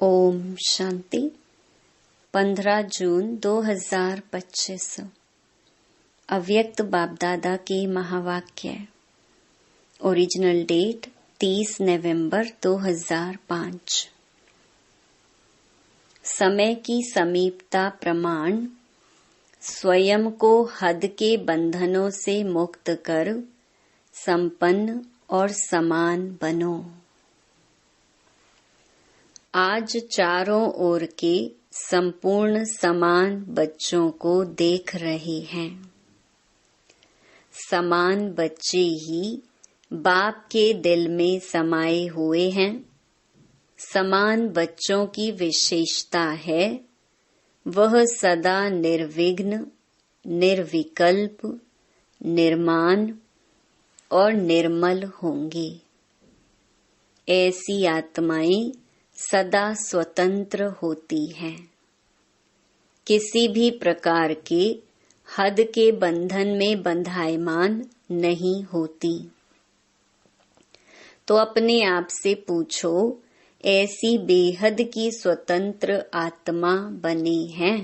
ओम शांति। 15 जून 2025। अव्यक्त बाप दादा के महावाक्य। ओरिजिनल डेट 30 नवंबर 2005। समय की समीपता प्रमाण स्वयं को हद के बंधनों से मुक्त कर संपन्न और समान बनो। आज चारों ओर के संपूर्ण समान बच्चों को देख रहे हैं। समान बच्चे ही बाप के दिल में समाये हुए हैं। समान बच्चों की विशेषता है वह सदा निर्विघ्न, निर्विकल्प, निर्माण और निर्मल होंगे। ऐसी आत्माएं सदा स्वतंत्र होती हैं, किसी भी प्रकार के हद के बंधन में बंधायमान नहीं होती। तो अपने आप से पूछो, ऐसी बेहद की स्वतंत्र आत्मा बनी है।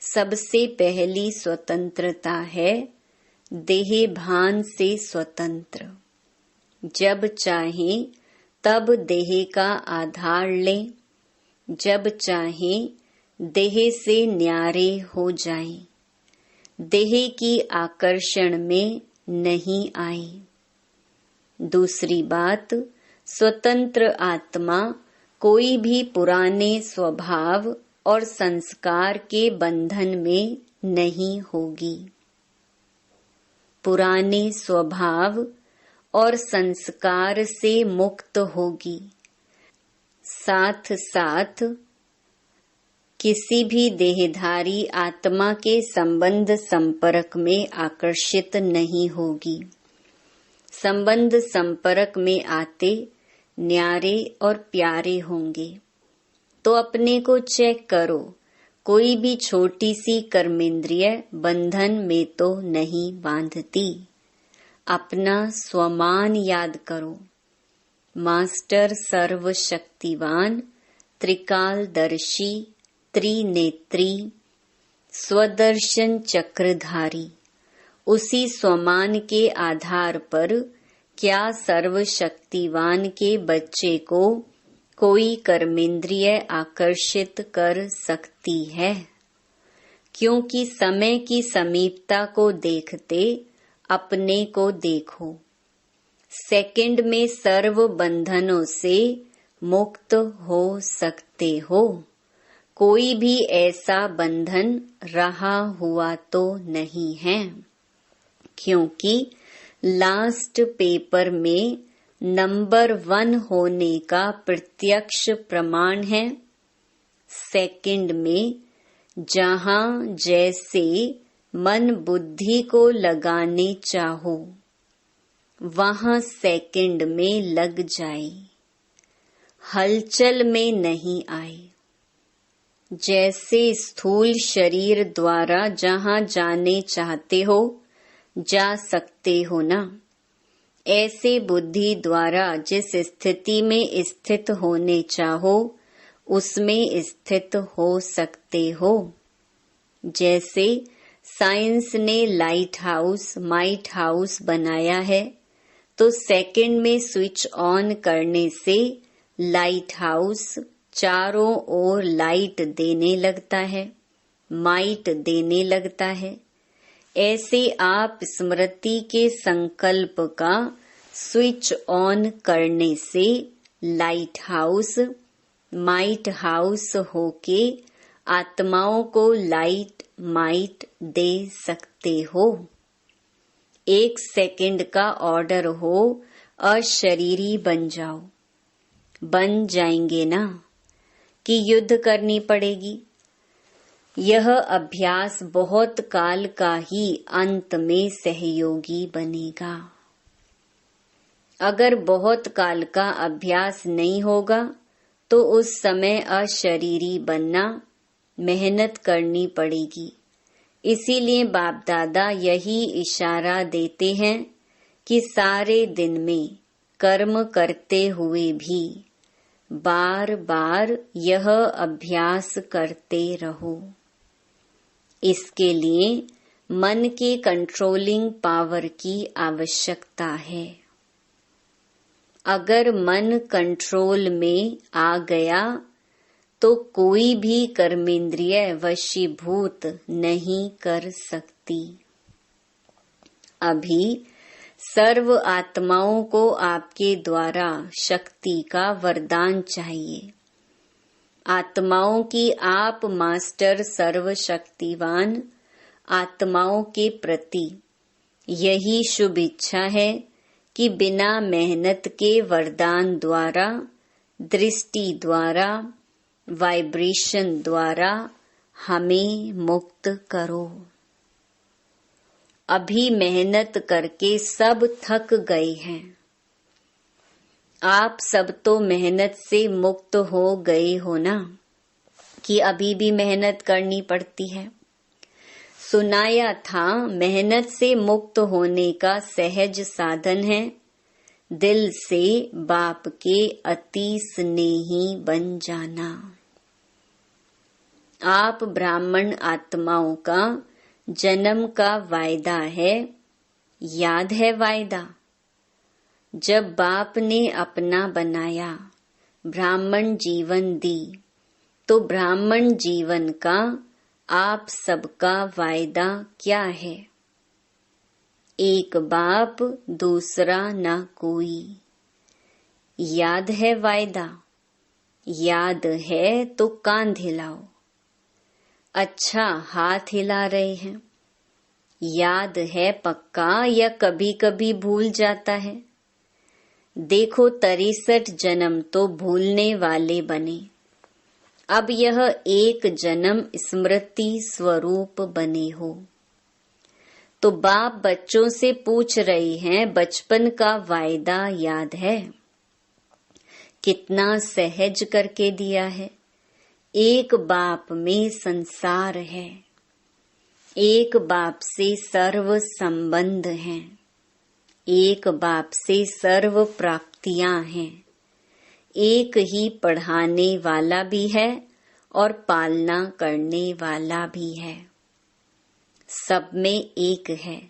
सबसे पहली स्वतंत्रता है देह भान से स्वतंत्र। जब चाहे तब देह का आधार लें, जब चाहे देह से न्यारे हो जाएं, देह की आकर्षण में नहीं आए। दूसरी बात, स्वतंत्र आत्मा कोई भी पुराने स्वभाव और संस्कार के बंधन में नहीं होगी। पुराने स्वभाव और संस्कार से मुक्त होगी। साथ साथ किसी भी देहधारी आत्मा के संबंध संपर्क में आकर्षित नहीं होगी। संबंध संपर्क में आते न्यारे और प्यारे होंगे। तो अपने को चेक करो, कोई भी छोटी सी कर्मेंद्रिय बंधन में तो नहीं बांधती। अपना स्वमान याद करो। मास्टर सर्वशक्तिवान, त्रिकालदर्शी, त्रिनेत्री, स्वदर्शन चक्रधारी। उसी स्वमान के आधार पर क्या सर्वशक्तिवान के बच्चे को कोई कर्मेंद्रिय आकर्षित कर सकती है? क्योंकि समय की समीपता को देखते अपने को देखो। सेकंड में सर्व बंधनों से मुक्त हो सकते हो। कोई भी ऐसा बंधन रहा हुआ तो नहीं है, क्योंकि लास्ट पेपर में नंबर 1 होने का प्रत्यक्ष प्रमाण है। सेकंड में जहां जैसे मन बुद्धि को लगाने चाहो वहां सेकंड में लग जाए, हलचल में नहीं आए। जैसे स्थूल शरीर द्वारा जहां जाने चाहते हो जा सकते हो ना, ऐसे बुद्धि द्वारा जिस स्थिति में स्थित होने चाहो उसमें स्थित हो सकते हो। जैसे साइंस ने लाइट हाउस, माइट हाउस बनाया है, तो सेकंड में स्विच ऑन करने से लाइट हाउस चारों ओर लाइट देने लगता है, माइट देने लगता है। ऐसे आप स्मृति के संकल्प का स्विच ऑन करने से लाइट हाउस, माइट हाउस होके आत्माओं को लाइट माइट दे सकते हो। 1 सेकंड का ऑर्डर हो, अशरीरी बन जाओ। बन जाएंगे ना कि युद्ध करनी पड़ेगी? यह अभ्यास बहुत काल का ही अंत में सहयोगी बनेगा। अगर बहुत काल का अभ्यास नहीं होगा तो उस समय अशरीरी बनना, मेहनत करनी पड़ेगी। इसीलिए बाप दादा यही इशारा देते हैं कि सारे दिन में कर्म करते हुए भी बार बार यह अभ्यास करते रहो। इसके लिए मन के कंट्रोलिंग पावर की आवश्यकता है। अगर मन कंट्रोल में आ गया तो कोई भी कर्मेंद्रिय वशीभूत नहीं कर सकती। अभी सर्व आत्माओं को आपके द्वारा शक्ति का वरदान चाहिए। आत्माओं की आप मास्टर सर्वशक्तिवान आत्माओं के प्रति यही शुभ इच्छा है कि बिना मेहनत के वरदान द्वारा, दृष्टि द्वारा, वाइब्रेशन द्वारा हमें मुक्त करो। अभी मेहनत करके सब थक गए हैं। आप सब तो मेहनत से मुक्त हो गए हो ना, कि अभी भी मेहनत करनी पड़ती है। सुनाया था मेहनत से मुक्त होने का सहज साधन है दिल से बाप के अति स्नेही बन जाना। आप ब्राह्मण आत्माओं का जन्म का वायदा है, याद है वायदा? जब बाप ने अपना बनाया, ब्राह्मण जीवन दी, तो ब्राह्मण जीवन का आप सबका वायदा क्या है? एक बाप दूसरा न कोई। याद है वायदा? याद है तो कान हिलाओ। अच्छा, हाथ हिला रहे हैं। याद है पक्का या कभी कभी भूल जाता है? देखो 63 जन्म तो भूलने वाले बने। अब यह एक जन्म स्मृति स्वरूप बने हो। तो बाप बच्चों से पूछ रहे हैं, बचपन का वायदा याद है? कितना सहज करके दिया है। एक बाप में संसार है, एक बाप से सर्व संबंध हैं, एक बाप से सर्व प्राप्तियां हैं। एक ही पढ़ाने वाला भी है और पालना करने वाला भी है। सब में एक है।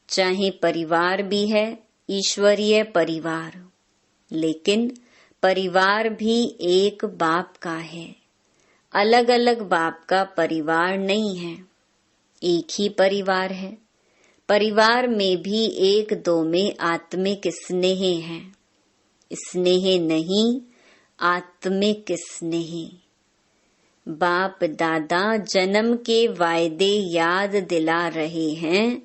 चाहे परिवार भी है, ईश्वरीय परिवार, लेकिन परिवार भी एक बाप का है। अलग अलग बाप का परिवार नहीं है, एक ही परिवार है। परिवार में भी एक दो में आत्मिक स्नेह है। स्नेह नहीं, आत्मिक स्नेह। बाप दादा जन्म के वायदे याद दिला रहे हैं।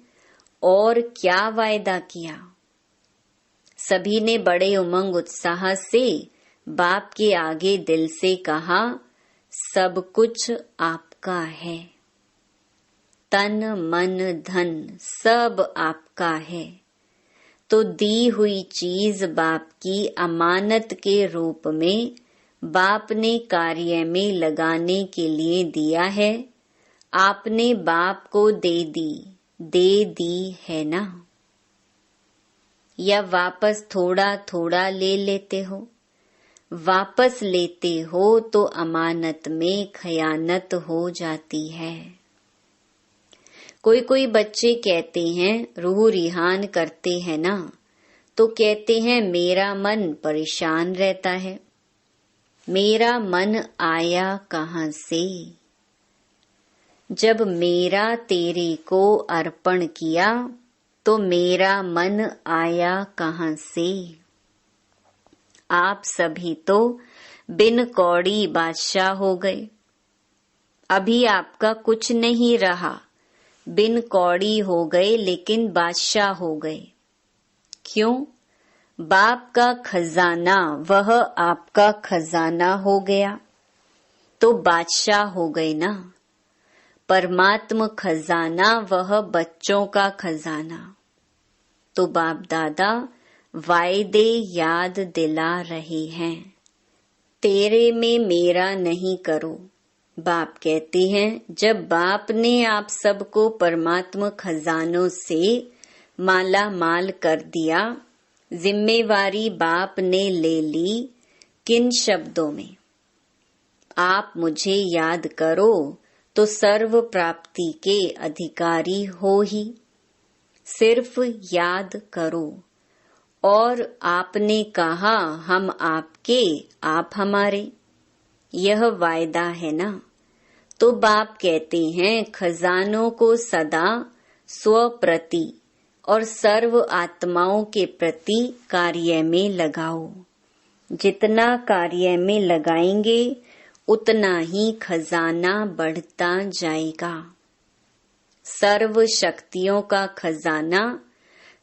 और क्या वायदा किया? सभी ने बड़े उमंग उत्साह से बाप के आगे दिल से कहा, सब कुछ आपका है। तन मन धन सब आपका है। तो दी हुई चीज बाप की अमानत के रूप में बाप ने कार्य में लगाने के लिए दिया है। आपने बाप को दे दी है ना? या वापस थोड़ा थोड़ा ले लेते हो? वापस लेते हो तो अमानत में खयानत हो जाती है। कोई कोई बच्चे कहते हैं, रूह रिहान करते हैं ना, तो कहते हैं मेरा मन परेशान रहता है। मेरा मन आया कहाँ से? जब मेरा तेरे को अर्पण किया तो मेरा मन आया कहाँ से? आप सभी तो बिन कौड़ी बादशाह हो गए। अभी आपका कुछ नहीं रहा, बिन कौड़ी हो गए लेकिन बादशाह हो गए। क्यों? बाप का खजाना वह आपका खजाना हो गया, तो बादशाह हो गए ना। परमात्मा खजाना वह बच्चों का खजाना। तो बाप दादा वायदे याद दिला रहे हैं। तेरे में मेरा नहीं करो। बाप कहते हैं, जब बाप ने आप सबको परमात्मा खजानों से माला माल कर दिया, जिम्मेवारी बाप ने ले ली, किन शब्दों में? आप मुझे याद करो तो सर्व प्राप्ति के अधिकारी हो ही। सिर्फ याद करो। और आपने कहा हम आपके, आप हमारे, यह वायदा है ना। तो बाप कहते हैं खजानों को सदा स्वप्रति और सर्व आत्माओं के प्रति कार्य में लगाओ। जितना कार्य में लगाएंगे उतना ही खजाना बढ़ता जाएगा। सर्व शक्तियों का खजाना,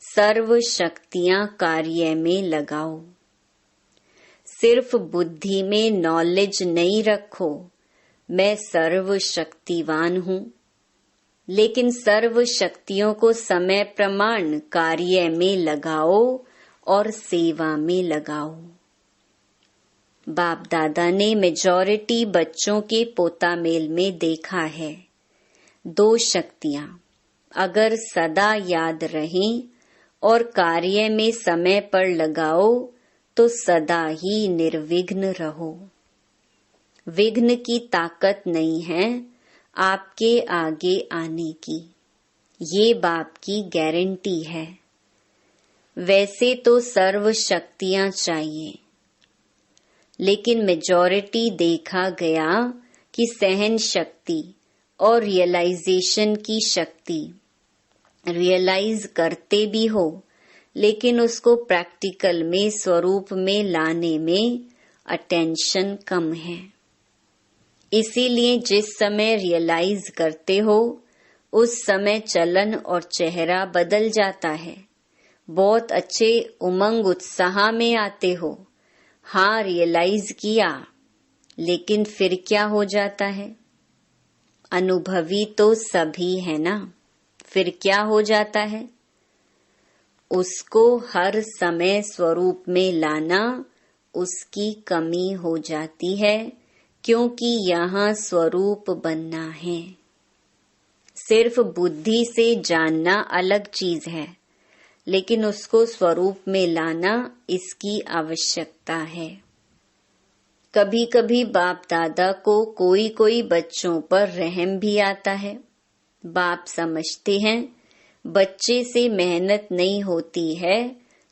सर्व शक्तियां कार्य में लगाओ। सिर्फ बुद्धि में नॉलेज नहीं रखो मैं सर्व शक्तिवान हूँ, लेकिन सर्व शक्तियों को समय प्रमाण कार्य में लगाओ और सेवा में लगाओ। बाप दादा ने मेजॉरिटी बच्चों के पोता मेल में देखा है, दो शक्तियां अगर सदा याद रहें और कार्य में समय पर लगाओ तो सदा ही निर्विघ्न रहो। विघ्न की ताकत नहीं है आपके आगे आने की, ये बाप की गारंटी है। वैसे तो सर्व शक्तियां चाहिए, लेकिन मेजॉरिटी देखा गया कि सहन शक्ति और रियलाइजेशन की शक्ति, रियलाइज करते भी हो लेकिन उसको प्रैक्टिकल में स्वरूप में लाने में अटेंशन कम है। इसीलिए जिस समय रियलाइज करते हो उस समय चलन और चेहरा बदल जाता है। बहुत अच्छे उमंग उत्साह में आते हो, हाँ रियलाइज किया, लेकिन फिर क्या हो जाता है? अनुभवी तो सभी है ना, फिर क्या हो जाता है? उसको हर समय स्वरूप में लाना उसकी कमी हो जाती है, क्योंकि यहाँ स्वरूप बनना है। सिर्फ बुद्धि से जानना अलग चीज है, लेकिन उसको स्वरूप में लाना इसकी आवश्यकता है। कभी कभी बाप दादा को कोई कोई बच्चों पर रहम भी आता है। बाप समझते हैं बच्चे से मेहनत नहीं होती है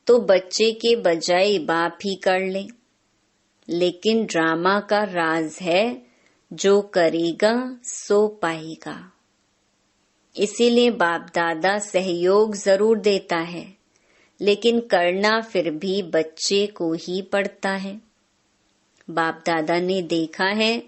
तो बच्चे के बजाय बाप ही कर ले, लेकिन ड्रामा का राज है जो करेगा सो पाएगा। इसीलिए बाप दादा सहयोग जरूर देता है, लेकिन करना फिर भी बच्चे को ही पड़ता है। बाप दादा ने देखा है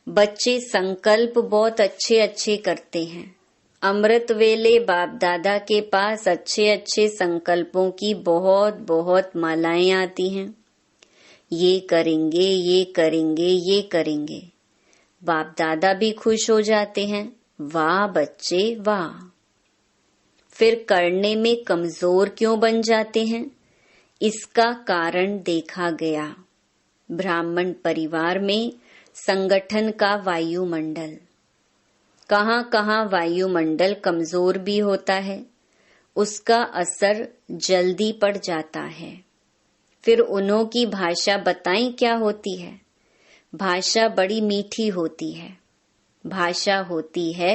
बच्चे संकल्प बहुत अच्छे अच्छे करते हैं। अमृत वेले बाप दादा के पास अच्छे अच्छे संकल्पों की बहुत बहुत मालाएं आती हैं। ये करेंगे, ये करेंगे, ये करेंगे। बाप दादा भी खुश हो जाते हैं, वाह बच्चे वाह। फिर करने में कमजोर क्यों बन जाते हैं? इसका कारण देखा गया। ब्राह्मण परिवार में संगठन का वायुमंडल, कहाँ कहाँ वायुमंडल कमजोर भी होता है, उसका असर जल्दी पड़ जाता है। फिर उन्हों की भाषा बताएं क्या होती है? भाषा बड़ी मीठी होती है। भाषा होती है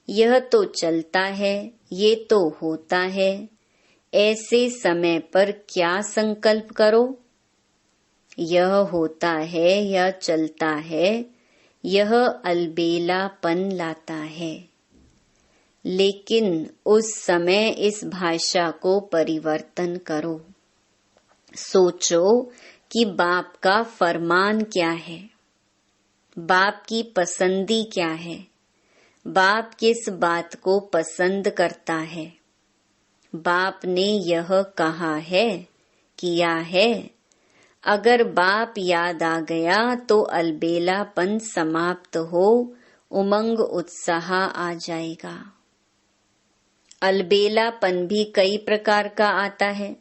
यह तो चलता है, ये तो होता है, ऐसे समय पर क्या संकल्प करो? यह होता है, यह चलता है, यह अलबेलापन लाता है। लेकिन उस समय इस भाषा को परिवर्तन करो। सोचो कि बाप का फरमान क्या है, बाप की पसंदी क्या है, बाप किस बात को पसंद करता है। बाप ने यह कहा है, किया है। अगर बाप याद आ गया तो अलबेलापन समाप्त हो, उमंग उत्साह आ जाएगा। अलबेलापन भी कई प्रकार का आता है।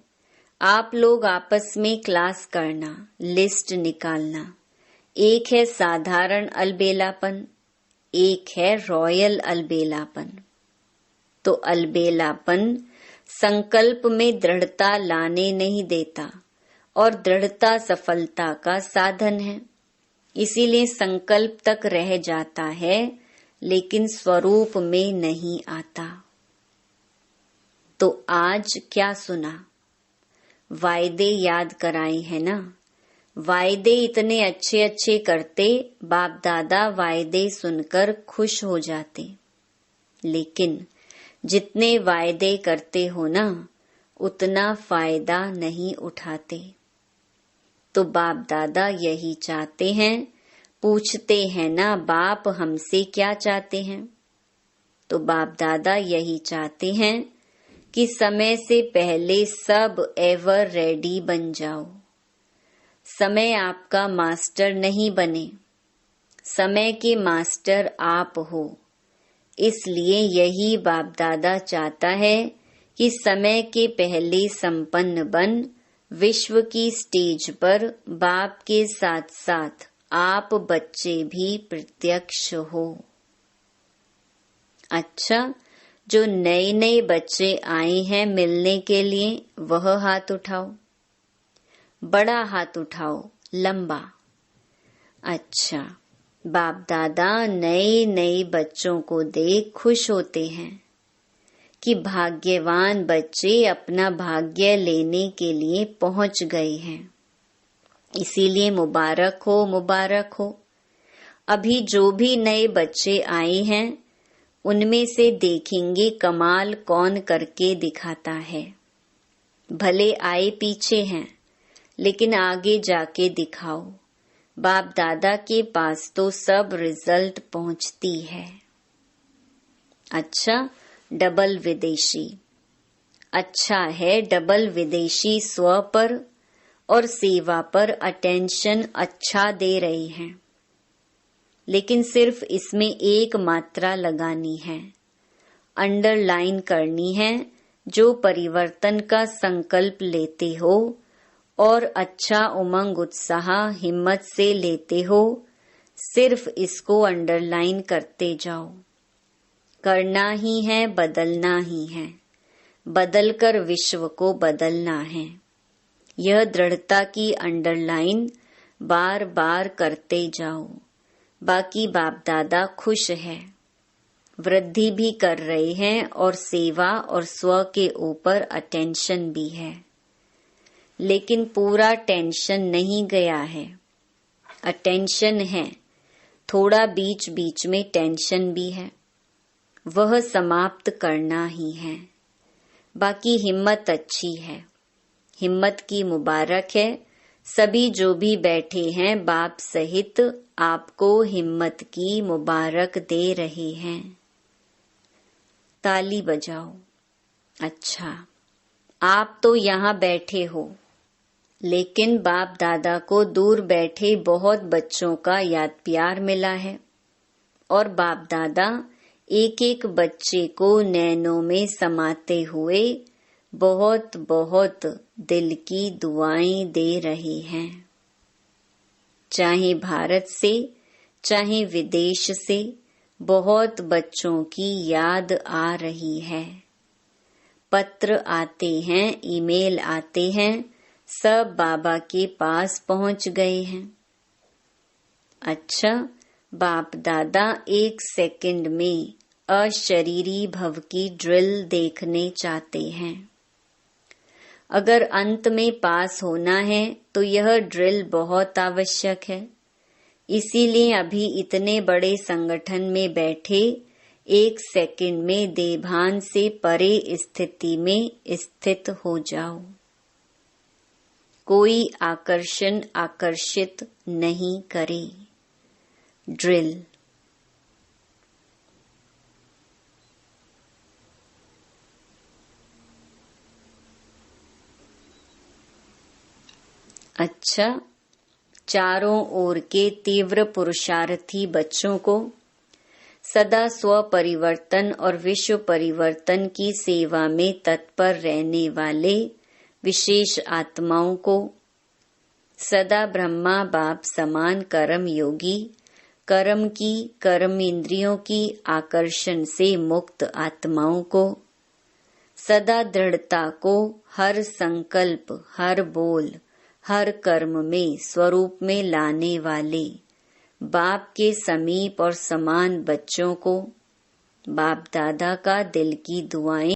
आप लोग आपस में क्लास करना, लिस्ट निकालना। एक है साधारण अलबेलापन, एक है रॉयल अलबेलापन। तो अलबेलापन संकल्प में दृढ़ता लाने नहीं देता और दृढ़ता सफलता का साधन है। इसीलिए संकल्प तक रह जाता है, लेकिन स्वरूप में नहीं आता। तो आज क्या सुना? वायदे याद कराए हैं ना। वायदे इतने अच्छे अच्छे करते, बाप दादा वायदे सुनकर खुश हो जाते। लेकिन जितने वायदे करते हो ना, उतना फायदा नहीं उठाते। तो बाप दादा यही चाहते हैं। पूछते हैं ना, बाप हमसे क्या चाहते हैं? तो बाप दादा यही चाहते हैं कि समय से पहले सब एवर रेडी बन जाओ। समय आपका मास्टर नहीं बने, समय के मास्टर आप हो। इसलिए यही बाप दादा चाहता है कि समय के पहले संपन्न बन विश्व की स्टेज पर बाप के साथ साथ आप बच्चे भी प्रत्यक्ष हो। अच्छा, जो नए नए बच्चे आए हैं मिलने के लिए, वह हाथ उठाओ। बड़ा हाथ उठाओ, लंबा। अच्छा, बाप दादा नए नए बच्चों को देख खुश होते हैं कि भाग्यवान बच्चे अपना भाग्य लेने के लिए पहुंच गए हैं। इसीलिए मुबारक हो, मुबारक हो। अभी जो भी नए बच्चे आए हैं, उनमें से देखेंगे कमाल कौन करके दिखाता है। भले आए पीछे हैं, लेकिन आगे जाके दिखाओ। बाप दादा के पास तो सब रिजल्ट पहुंचती है। अच्छा, डबल विदेशी। अच्छा है, डबल विदेशी स्व पर और सेवा पर अटेंशन अच्छा दे रही हैं। लेकिन सिर्फ इसमें एक मात्रा लगानी है, अंडरलाइन करनी है। जो परिवर्तन का संकल्प लेते हो और अच्छा उमंग उत्साह हिम्मत से लेते हो, सिर्फ इसको अंडरलाइन करते जाओ। करना ही है, बदलना ही है। बदलकर विश्व को बदलना है। यह दृढ़ता की अंडरलाइन बार बार करते जाओ। बाकी बाप दादा खुश है, वृद्धि भी कर रहे हैं और सेवा और स्व के ऊपर अटेंशन भी है। लेकिन पूरा टेंशन नहीं गया है। अटेंशन है, थोड़ा बीच बीच में टेंशन भी है, वह समाप्त करना ही है। बाकी हिम्मत अच्छी है, हिम्मत की मुबारक है। सभी जो भी बैठे हैं बाप सहित आपको हिम्मत की मुबारक दे रहे हैं। ताली बजाओ। अच्छा, आप तो यहाँ बैठे हो, लेकिन बाप दादा को दूर बैठे बहुत बच्चों का याद प्यार मिला है और बाप दादा एक एक बच्चे को नैनों में समाते हुए बहुत बहुत दिल की दुआएं दे रहे हैं। चाहे भारत से, चाहे विदेश से बहुत बच्चों की याद आ रही है। पत्र आते हैं, ईमेल आते हैं, सब बाबा के पास पहुंच गए हैं। अच्छा, बाप दादा 1 सेकंड में अशरीरी भव की ड्रिल देखने चाहते हैं। अगर अंत में पास होना है तो यह ड्रिल बहुत आवश्यक है। इसीलिए अभी इतने बड़े संगठन में बैठे 1 सेकंड में देभान से परे स्थिति में स्थित हो जाओ। कोई आकर्षण आकर्षित नहीं करे। ड्रिल। अच्छा, चारों ओर के तीव्र पुरुषार्थी बच्चों को, सदा स्व परिवर्तन और विश्व परिवर्तन की सेवा में तत्पर रहने वाले विशेष आत्माओं को, सदा ब्रह्मा बाप समान कर्म योगी, कर्म की, कर्म इंद्रियों की आकर्षण से मुक्त आत्माओं को, सदा दृढ़ता को हर संकल्प, हर बोल, हर कर्म में स्वरूप में लाने वाले बाप के समीप और समान बच्चों को बाप दादा का दिल की दुआएं